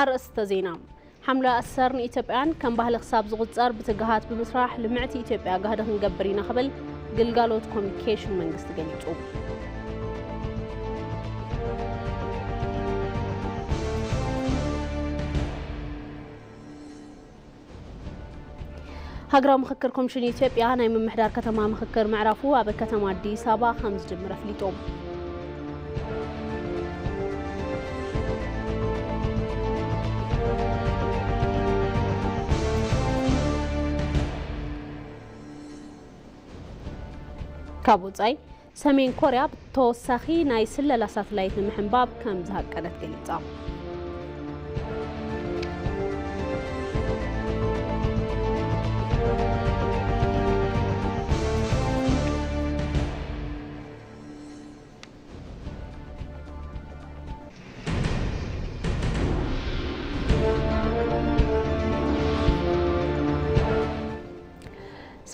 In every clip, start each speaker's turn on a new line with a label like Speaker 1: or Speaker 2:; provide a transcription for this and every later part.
Speaker 1: أرست زينا حملة أسرن إثيوبيان كم بهل خصاب زغصار بتجهات بمسرح لمعتي إثيوبيا قاعدة نجبرينا قبل قلقالوت كوميونيكيشن منجست قليتو هاجرا مخكر كومشن إثيوبيا أنا من محدار كتما مخكر معرفو أبى كتما دي سابا 5 جمرة فليتوم كابوزاي سمين كوريا بتوسخي نايسل لساتلايت المحنباب كم زهق قالت قليتا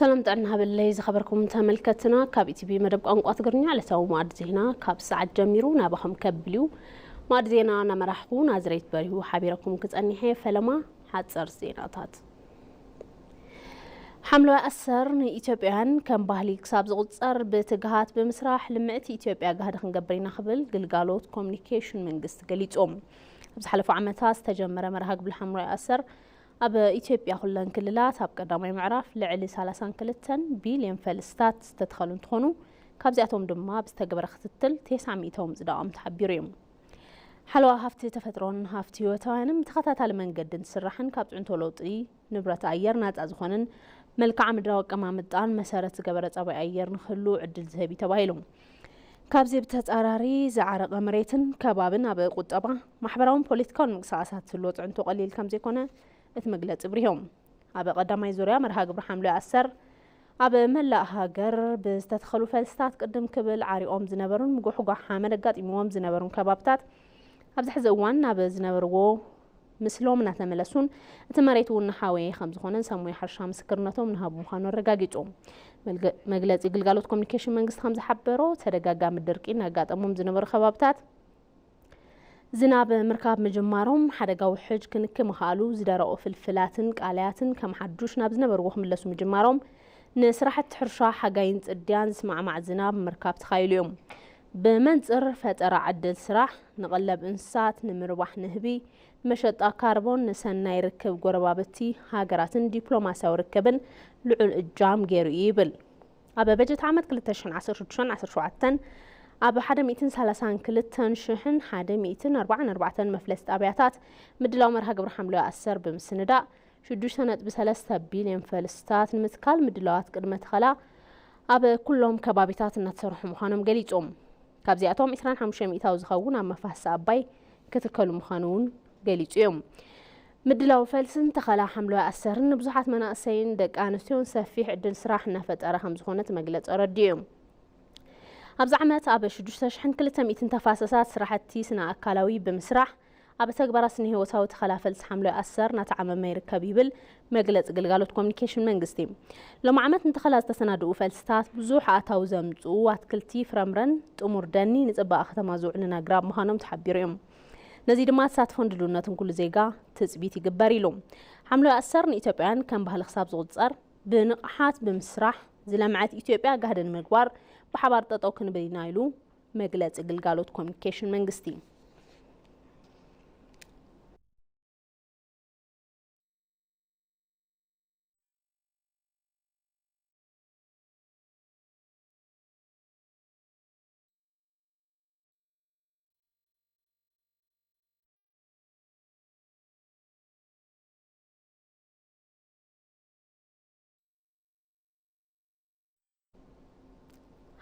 Speaker 1: سلام تعنا بالله خبركم تملكتنا كابي تي بي مدب قنقات غرنيا لتاو ماد زينا كاب ساعه جميرونا بخم كبليو ماد زينا انا مرحبون ازريت بريو حبيركم كصنيحه فلما حصر زيناتات حمله أسر إثيوبيان كم باهلي كساب زغصر بتجهات بمسرح لمعتي إثيوبيا قاعده خنقبرينا قبل قلقالوت كوميونيكيشن منجست قليصوم بزحلفوا عمتاس تجمره مرهق بالحمله أسر أب إثيوبيا كلن كللات أب قدامي معرف لعلي 32 بليون فلسطات تدخلون تخونو كابزاتهم دما بستقبر ختتل 900 زداهم تحبيريهم حلوة هافتي تفترون هافتي وتاينم تخطات من قد نسرحن كابز عنتو لوطي نبرة أير نات أزخونن ملكة عمدراوك أمام الدان مسارة قبرت أبي أير نخلو عدل ذهبي تبايلهم كابزي بتتقراري زعرق مريتن كبابن أبي قطبا محبرهم بوليتيكون مقصاصات اللوط عنتو قليل كمزي كونه اتمقلت بريهم أبي قدامي زوريا مرهاق برحملة أسر أبي ملا هاجر بستدخلوا فلسطات قدم كبل عاري أم زنبرون مجوحوا حامل قات إمام زنبرون كبابتات أبز حزوان أبي زنبرو مسلوم نتملسون اتمريتو النحاوي 5 خونن سموي حرشا مسكرنتهم نهاب مخانو رقاقيتو مجلس يقلقالوت كوميونيكيشن منجست 5 حبرو ترقاقا مدرقين قات أمام زنبر خبابتات زناب مركاب مجمارهم حدقاو حج كنك مخالو زدارو فلفلاتن قالياتن كم حدوش ناب زنبر وهم لسو مجمارهم نسرحت حرشا حقاين تقديان مع زناب مركاب تخايليوم بمنصر فترة عدل سراح نغلب انسات نمربح نهبي مشط كربون نسنا يركب قربابتي هاجراتن دبلوماسيا وركبن لعل الجام غير يبل ابا بجت عمد كلتشن 10 أبا حدا 232 شحن حدا 244 مفلست أبياتات مدلو مرهق برحملو أسر بمسندا شدوش سنة ب3 بليون فلستات المتكال مدلوات قدمت خلا أبا كلهم كبابيتات نتصرحوا مخانم قليتهم كابزياتهم 2500 زخون أما فحص أباي كتكلوا مخانون قليتهم مدلو فلسن تخلا حملو أسر نبزحات مناقسين دك آنستيون سفيح عدل سراح نفت أرخم زخونة مقلت أرديهم أبز عمت أبى شدوش تشحن كل تميت تفاسسات سرحتي سنا أكلاوي بمسرح أبى تكبر سنه وتاوت خلافل حمله أسر نتعامل مير كبيبل مجلس قلقالوت كوميونيكيشن منجستيم لما عمت انت خلاص تسنادو فلستات بزوح أتاو زمت واتكلتي فرمرن تأمر دني نتبع أخذ مازوعنا قراب مهانم تحبيرهم نزيد ما تساتفون دلوناتهم كل زيقا تثبيتي قباري لهم حمله أسر إثيوبيان كان بهالخصاب زغصار بنقحات بمسرح زلمعات إثيوبيا قاعدين مقوار بحبار تطوكن بينايلو مجلس قلقالوت كوميونيكيشن منجستي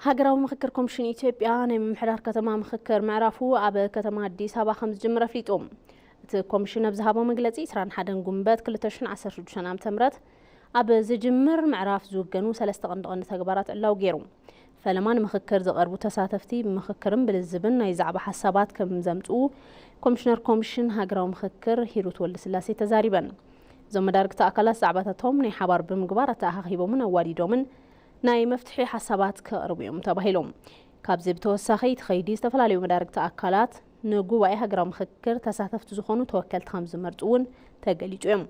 Speaker 1: هاجراو مخكر كومشن إثيوبيا أنا من محرار كتما مخكر معرفو أبى كتما أديس هبا 5 جمرة فليتهم كومشن بزهابو مجلسي سران حدا قنبات كل تشن 10 عام تمرت أبى زجمر معرف زوجنو 3 قندقن تجبرات الله وغيرهم فلما مخكر زقربو تساتفتي بمخكرم بالزبن يزعب حسابات كم زمتو كومشن هاجراو مخكر هيروت ولد سلاسي تزاربا زم دارك تأكلت زعبتهم ني حبار بمقبارة تأخيبو من واديدومن ناي مفتحي حسابات كربيهم تبهيلهم كابزي بتوسخي تخيدي استفلاليو مدارك تأكلات ንጉባኤ ሃገራዊ ምክክር ተሳተፍቲ ዝኾኑ ተወከልቲ ከም ዝመርጹ እውን ተገሊጹ እዮም።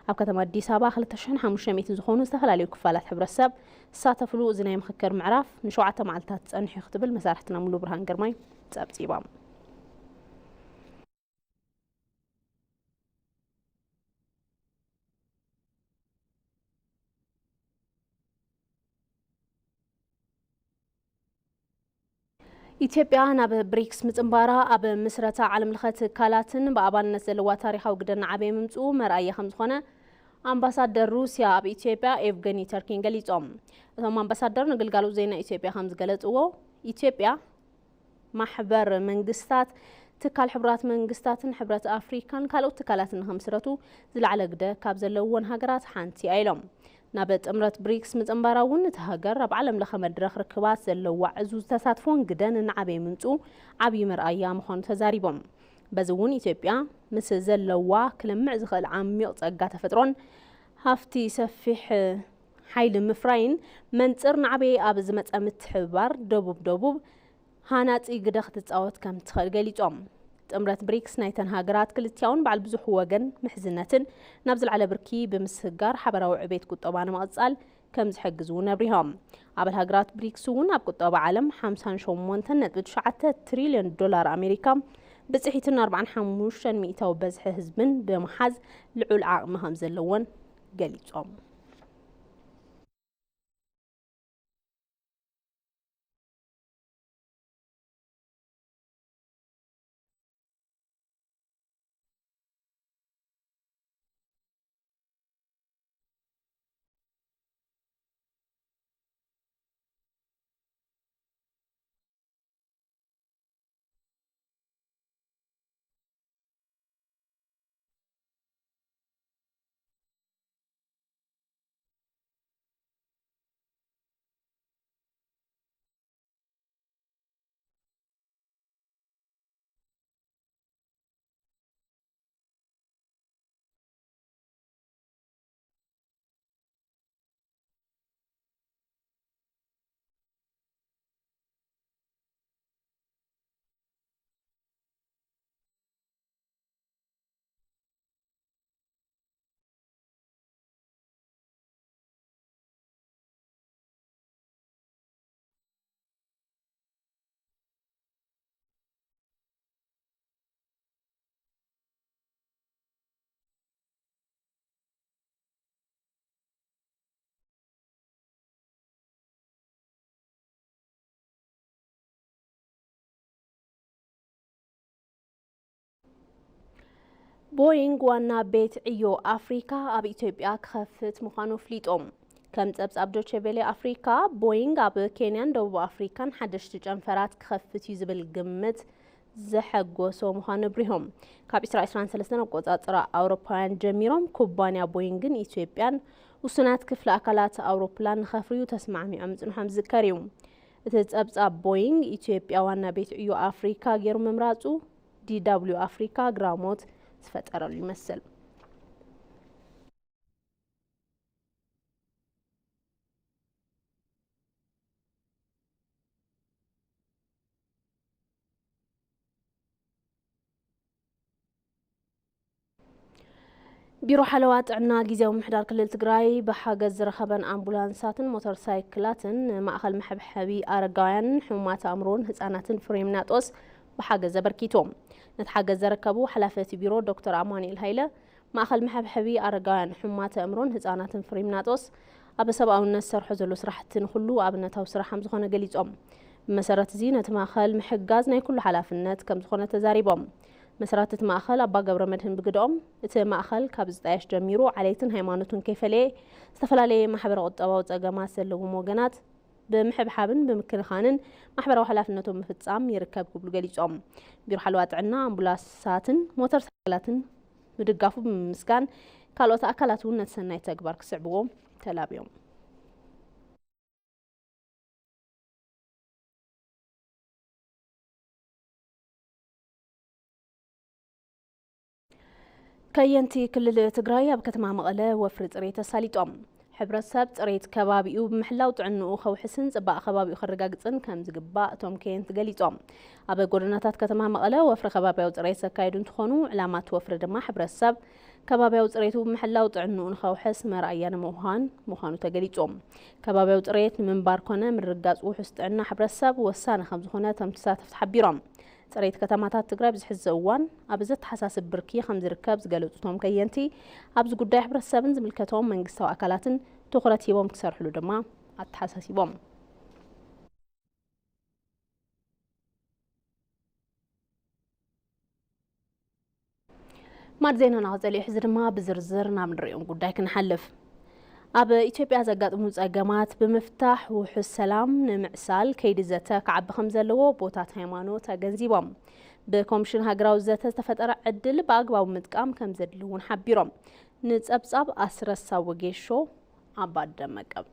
Speaker 1: ኣብ ከተማ አዲስ አበባ 2500 ዝኾኑ ዝተፈላለዩ ክፋላት ሕብረተሰብ ዝሳተፍሉ እዚ ናይ ምክክር ምዕራፍ ን7 መዓልታት ጸኒሑ ክትብል መሳርሕትና ሙሉ ብርሃን ግርማይ ጸብጺባ። ኢትዮጵያ ናብ ብሪክስ ምጽምባራ ኣብ ምስረታ ዓለም ለኸ ትካላትን ብኣባልነት ዘለዋ ታሪኻዊ ግደና ዓበይ ምምጹ መርኣያ ከም ዝኾነ ኣምባሳደር ሩስያ ኣብ ኢትዮጵያ ኤቭገኒ ተርኪን ገሊጾም። እቶም ኣምባሳደር ንግልጋሎት ዜና ኢትዮጵያ ከም ዝገለጽዎ ኢትዮጵያ ማሕበር መንግስታት ትካል ሕብራት መንግስታትን ሕብረት ኣፍሪካን ካልኦት ትካላትን ንኸምስረቱ ዝለዓለ ግደ ካብ ዘለዎን ሃገራት ሓንቲ እያ ኢሎም። ናብ ጥምረት ብሪክስ ምጽምባራ እውን እቲ ሃገር ኣብ ዓለም ለኸ መድረኽ ርክባት ዘለዋ ዕዙዝ ተሳትፎን ግደን ንዓበይ ምምጹ ዓብዪ መርኣያ ምዃኑ ተዛሪቦም። በዚ እውን ኢትዮጵያ ምስ ዘለዋ ክለምዕ ዝኽእል ዓሚቕ ጸጋ ተፈጥሮን ሃፍቲ ሰፊሕ ሓይሊ ምፍራይን መንጽር ንዓበይ ኣብ ዝመጸ ምትሕብባር ደቡብ ሃናጺ ግደ ክትጻወት ከም ትኽእል ገሊጾም። ጥምረት ብሪክስ ናይተን ሃገራት ክልቲያውን በዓል ብዙሕ ወገን ምሕዝነትን ናብ ዝለዓለ ብርኪ ብምስጋር ሓበራዊ ዕቤት ቁጠባ ንምቕጻል ከም ዝሕግዙ ነብሪሆም። ኣባል ሃገራት ብሪክስ እውን ኣብ ቁጠባ ዓለም 58.9 ትሪልዮን ዶላር ኣሜሪካ ብጽሒትን 45 ሚእታዊ በዝሒ ህዝብን ብምሓዝ ልዑል ዓቕሚ ከም ዘለዎን ገሊጾም። ቦይንግ ዋና ቤት ዕዮ ኣፍሪካ ኣብ ኢትዮጵያ ክኸፍት ምዃኑ ፍሊጦም። ከም ጸብጻብ ዶቼ ቬለ ኣፍሪካ ቦይንግ ኣብ ኬንያን ደቡብ ኣፍሪካን ሓደሽቲ ጨንፈራት ክኸፍት እዩ ዝብል ግምት ዘሐጎሶ ምዃኑ ብሪሆም። ካብ 2023 ኣቆጻጽራ ኣውሮፓውያን ጀሚሮም ኩባንያ ቦይንግን ኢትዮጵያን ውሱናት ክፍለ ኣካላት ኣውሮፕላን ንኸፍርዩ ተስማዕሚዖም ጽንሖም ዝዝከር እዩ። እቲ ጸብጻብ ቦይንግ ኢትዮጵያ ዋና ቤት ዕዮ ኣፍሪካ ገይሩ ምምራጹ DW ኣፍሪካ ግራሞት ዝፈጠረሉ ይመስል። ቢሮ ሓለዋ ጥዕና ጊዜያዊ ምሕዳር ክልል ትግራይ ብሓገዝ ዝረኸበን ኣምቡላንሳትን ሞተር ሳይክላትን ማእኸል መሐብሐቢ ኣረጋውያንን ሕሙማት ኣእምሮን ህጻናትን ፍሬምናጦስ ብሓገዝ ዘበርኪቶም። ነቲ ሓገዝ ዘረከቡ ሓላፈቲ ቢሮ ዶክተር ኣማኑኤል ሃይለ ማእኸል መሐብሐቢ ኣረጋውያን ሕሙማት ኣእምሮን ህጻናትን ፍሬምናጦስ ኣብ ሰብኣውነት ሰርሖ ዘሎ ስራሕቲ ንኹሉ ኣብነታዊ ስራሕ ከም ዝኾነ ገሊጾም። ብመሰረት እዚ ነቲ ማእኸል ምሕጋዝ ናይ ኩሉ ሓላፍነት ከም ዝኾነ ተዛሪቦም። መሰረት እቲ ማእኸል ኣባ ገብረ መድህን ብግድኦም እቲ ማእኸል ካብ ዝጣየሽ ጀሚሩ ዓለይትን ሃይማኖቱን ከይፈለየ ዝተፈላለየ ማሕበረ ቁጠባዊ ፀገማት ዘለዎም ወገናት ብምሕብሓብን ብምክንኻንን ማሕበራዊ ሓላፍነቶም ምፍጻም ይርከብ ክብሉ ገሊጾም። ቢሮ ሓለዋ ጥዕና ኣምቡላንሳትን ሞተር ሳይክላትን ምድጋፉ ብምምስጋን ካልኦት ኣካላት እውን ነቲ ሰናይ ተግባር ክስዕብዎም ተላብዮም። ከየንቲ ክልል ትግራይ ኣብ ከተማ መቐለ ወፍሪ ፅሬት ተሳሊጦም። ሕብረተሰብ ፅሬት ከባቢኡ ብምሕላው ጥዕንኡ ከውሕስን ፅባቐ ከባቢኡ ክረጋግፅን ከም ዝግባእ እቶም ከየንቲ ገሊፆም። ኣብ ጎደናታት ከተማ መቐለ ወፍሪ ከባቢያዊ ፅሬት ዘካይዱ እንትኾኑ ዕላማት ወፍሪ ድማ ሕብረተሰብ ከባቢያዊ ፅሬቱ ብምሕላው ጥዕንኡ ንከውሕስ መርኣያ ንምዃኑ ተገሊፆም። ከባቢያዊ ፅሬት ንምንባር ኮነ ምርጋፅ ውሕስ ጥዕና ሕብረተሰብ ወሳኒ ከም ዝኾነ እቶም ተሳተፍቲ ሓቢሮም። ፅሬት ከተማታት ትግራይ ብዝሕዚ እዋን ኣብ ዘተሓሳስብ ብርኪ ከም ዝርከብ ዝገለጹ እቶም ከየንቲ ኣብዚ ጉዳይ ሕብረተሰብን ዝምልከቶም መንግስታዊ ኣካላትን ትኩረት ሂቦም ክሰርሕሉ ድማ ኣተሓሳሲቦም። ማድ ዜናና ቀፂሉ ሕዚ ድማ ብዝርዝር ናብ ንሪኦም ጉዳይ ክንሓልፍ። ኣብ ኢትዮጵያ ዘጋጥሙ ፀገማት ብምፍታሕ ውሕስ ሰላም ንምዕሳል ከይዲ ዘተ ክዓቢ ከም ዘለዎ ቦታት ሃይማኖት ተገንዚቦም። ብኮሚሽን ሃገራዊ ዘተ ዝተፈጠረ ዕድል ብኣግባቡ ምጥቃም ከም ዘድሊ እውን ሓቢሮም። ንፀብጻብ ኣስረሳ ወጌሾ ኣባደመቀብ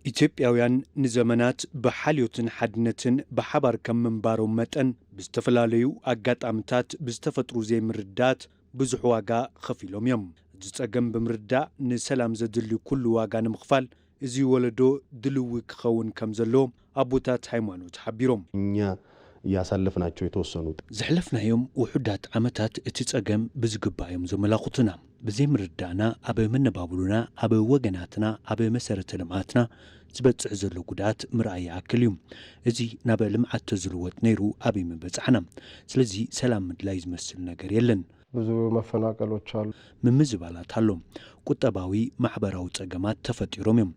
Speaker 2: ኢትዮጵያውያን ንዘመናት ብሓልዮትን ሓድነትን ብሓባር ከም ምንባሮም መጠን ብዝተፈላለዩ ኣጋጣሚታት ብዝተፈጥሩ ዘይምርዳት ብዙሕ ዋጋ ከፊሎም እዮም። እዚ ፀገም ብምርዳእ ንሰላም ዘድልዩ ኩሉ ዋጋ ንምኽፋል እዚ ወለዶ ድልዊ ክኸውን ከም ዘለዎ ኣቦታት ሃይማኖት ሓቢሮም።
Speaker 3: እኛ ያሳለፍናቸው የተወሰኑት
Speaker 2: ዝሕለፍናዮም ውሑዳት ዓመታት እቲ ፀገም ብዝግባዮም ዘመላኽቱና ብዘይምርዳእና ኣብ መነባብሉና ኣብ ወገናትና ኣብ መሰረተ ልምዓትና ዝበፅሕ ዘሎ ጉዳት ምርኣይ ይኣክል እዩ። እዚ ናብ ልምዓት ተዝልወጥ ነይሩ ኣብይ ምበፃሕና። ስለዚ ሰላም ምድላይ ዝመስል ነገር የለን።
Speaker 3: ብዙ መፈናቀሎች አሉ፣
Speaker 2: ምምዝባላት ኣሎ፣ ቁጠባዊ ማሕበራዊ ፀገማት ተፈጢሮም እዮም።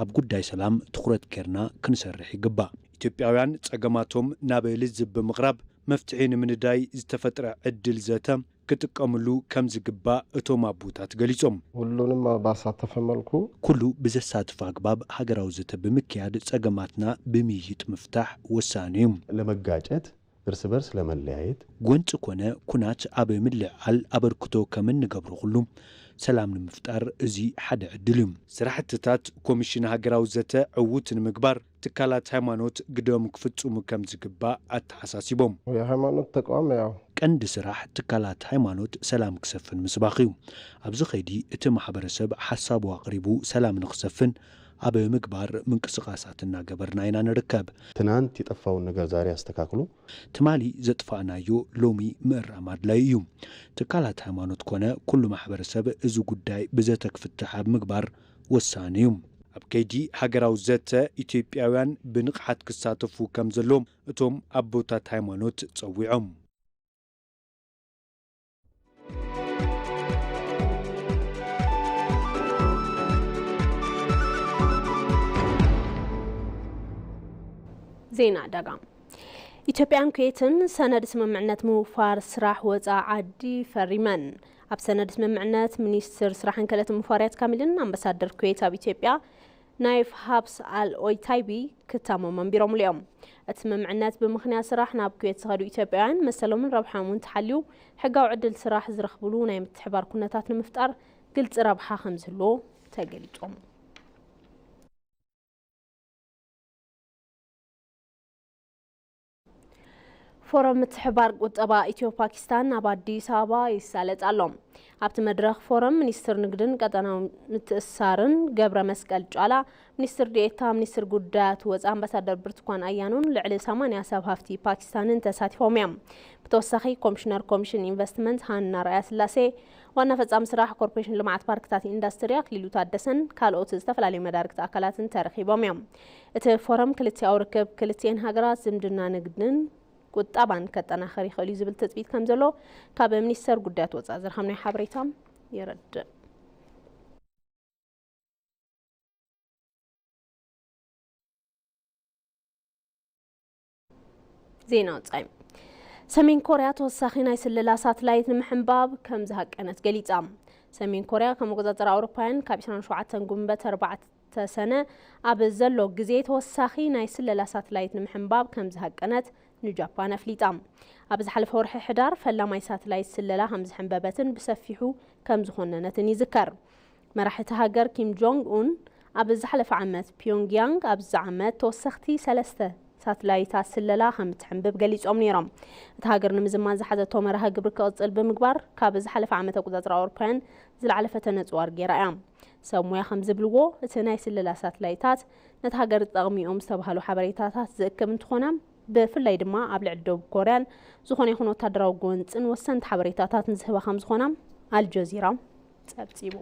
Speaker 2: ኣብ ጉዳይ ሰላም ትኩረት ጌርና ክንሰርሕ ይግባእ። ኢትዮጵያውያን ፀገማቶም ናብ ልዝብ ብምቕራብ መፍትሒ ንምንዳይ ዝተፈጥረ ዕድል ዘተ ክጥቀምሉ ከም ዝግባእ እቶም ኣቦታት ገሊፆም።
Speaker 3: ሁሉንም ባሳተፈ መልኩ
Speaker 2: ኩሉ ብዘሳትፍ ኣግባብ ሃገራዊ ዘተ ብምክያድ ፀገማትና ብምይይጥ ምፍታሕ ወሳኒ እዩ።
Speaker 3: ለመጋጨት እርስ በርስ ለመለያየት
Speaker 2: ጎንፂ ኮነ ኩናት ኣብ ምልዕዓል ኣበርክቶ ከም እንገብሮ ኩሉ ሰላም ንምፍጣር እዚ ሓደ ዕድል እዩ። ስራሕትታት ኮሚሽን ሃገራዊ ዘተ ዕውት ንምግባር ትካላት ሃይማኖት ግደም ክፍፅሙ ከም ዝግባእ ኣተሓሳሲቦም።
Speaker 3: የሃይማኖት ተቋም ያው
Speaker 2: ቀንዲ ስራሕ ትካላት ሃይማኖት ሰላም ክሰፍን ምስባኽ እዩ። ኣብዚ ኸይዲ እቲ ማሕበረሰብ ሓሳቡ ኣቕሪቡ ሰላም ንክሰፍን ኣብ ምግባር ምንቅስቃሳት እናገበርና ኢና ንርከብ።
Speaker 3: ትናንት የጠፋውን ነገር ዛሬ አስተካክሉ
Speaker 2: ትማሊ ዘጥፋናዮ ሎሚ ምእራም ኣድላይ እዩ። ትካላት ሃይማኖት ኮነ ኩሉ ማሕበረሰብ እዚ ጉዳይ ብዘተ ክፍትሕ ኣብ ምግባር ወሳኒ እዩ። ኣብ ከይዲ ሃገራዊ ዘተ ኢትዮጵያውያን ብንቕሓት ክሳተፉ ከም ዘሎም እቶም ኣቦታት ሃይማኖት ፀዊዖም።
Speaker 1: ዜና ዕዳጋ ኢትዮጵያን ኩዌትን ሰነድ ስምምዕነት ምውፋር ስራሕ ወፃኢ ዓዲ ፈሪመን። ኣብ ሰነድ ስምምዕነት ሚኒስትር ስራሕን ክእለትን ምውፋርያት ካሚልን ኣምባሳደር ኩዌት ኣብ ኢትዮጵያ ናይፍ ሃብስ አልኦይታይቢ ክታመሞም ቢሮም እዮም። እቲ ስምምዕነት ብምኽንያት ስራሕ ናብ ኩዌት ዝኸዱ ኢትዮጵያውያን መሰሎምን ረብሓምን ተሓልዩ ሕጋዊ ዕድል ስራሕ ዝረኽብሉ ናይ ምትሕብባር ኩነታት ንምፍጣር ግልፂ ረብሓ ከም ዝህልዎ ተገሊጾም። ፎረም ምትሕብባር ቁጠባ ኢትዮ ፓኪስታን ኣብ አዲስ አበባ ይሳለጥ ኣሎ። ኣብቲ መድረክ ፎረም ሚኒስትር ንግድን ቀጠናዊ ምትእስሳርን ገብረ መስቀል ጫላ፣ ሚኒስትር ዴኤታ ሚኒስትር ጉዳያት ወፃኢ ኣምባሳደር ብርቱካን ኣያኖን ልዕሊ 80 ሰብ ሃፍቲ ፓኪስታንን ተሳቲፎም እዮም። ብተወሳኺ ኮሚሽነር ኮሚሽን ኢንቨስትመንት ሃና ራያ ስላሴ፣ ዋና ፈጻሚ ስራሕ ኮርፖሬሽን ልምዓት ፓርክታት ኢንዱስትሪ ኣክሊሉ ታደሰን ካልኦት ዝተፈላለዩ መዳርግቲ ኣካላትን ተረኺቦም እዮም። እቲ ፎረም ክልቲኣዊ ርክብ ክልቲአን ሃገራት ዝምድና ንግድን ቁጠባን ከጠናኸር ይኽእል እዩ ዝብል ትፅቢት ከም ዘሎ ካብ ሚኒስተር ጉዳያት ወፃኢ ዝረኸብናዮ ሓበሬታ ይረድእ። ዜና ወፃኢ ሰሜን ኮርያ ተወሳኺ ናይ ስለላ ሳተላይት ንምሕንባብ ከም ዝሃቀነት ገሊፃ። ሰሜን ኮርያ ከም መቆፃፀሪ ኣውሮፓውያን ካብ 27 ጉንበት 4 ሰነ ኣብ ዘሎ ግዜ ተወሳኺ ናይ ስለላ ሳተላይት ንምሕንባብ ከም ዝሃቀነት ንጃፓን ኣፍሊጣ። ኣብ ዝሓለፈ ወርሒ ሕዳር ፈላማይ ሳተላይት ስለላ ከም ዝሕንበበትን ብሰፊሑ ከም ዝኾነነትን ይዝከር። መራሕቲ ሃገር ኪም ጆንግ ኡን ኣብ ዝሓለፈ ዓመት ፒዮንግያንግ ኣብዚ ዓመት ተወሰኽቲ 3 ሳትላይታት ስለላ ከም ትሕንብብ ገሊጾም ነይሮም እቲ ሃገር ንምዝማን ዝሓዘቶ መርሃ ግብሪ ክቕጽል ብምግባር ካብ ዝሓለፈ ዓመት ኣቆጻጽራ ኣውሮፓውያን ዝለዓለ ፈተነ ጽዋር ገይራ እያ ሰብ ሞያ ከም ዝብልዎ እቲ ናይ ስለላ ሳትላይታት ነቲ ሃገር ጠቕሚኦም ዝተባሃሉ ሓበሬታታት ዝእክብ እንትኾነ ብፍላይ ድማ ኣብ ልዕሊ ደቡብ ኮርያን ዝኾነ ይኹን ወታደራዊ ጎንፅን ወሰንቲ ሓበሬታታት ዝህባ ከም ዝኾነ ኣልጀዚራ ጸብጺቡ